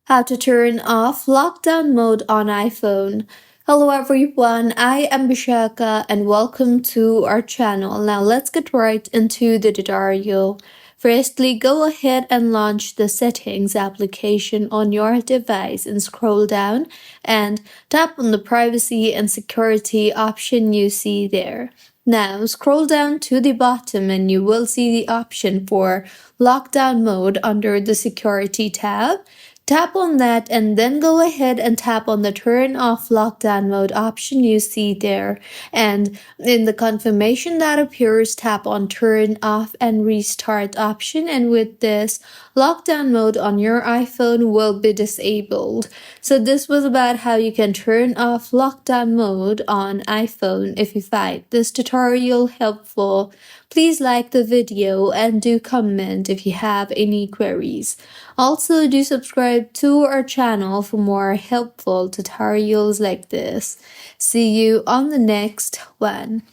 How to turn off lockdown mode on iPhone. Hello everyone, I am Bishaka and welcome to our channel. Now let's get right into the tutorial. Firstly, go ahead and launch the settings application on your device and scroll down and tap on the privacy and security option you see there. Now scroll down to the bottom and you will see the option for lockdown mode under the security tab. Tap on that and then go ahead and tap on the turn off lockdown mode option you see there. And in the confirmation that appears, tap on turn off and restart option. And with this, lockdown mode on your iPhone will be disabled. So this was about how you can turn off lockdown mode on iPhone. If you find this tutorial helpful, please like the video and do comment if you have any queries. Also, do subscribe to our channel for more helpful tutorials like this. See you on the next one.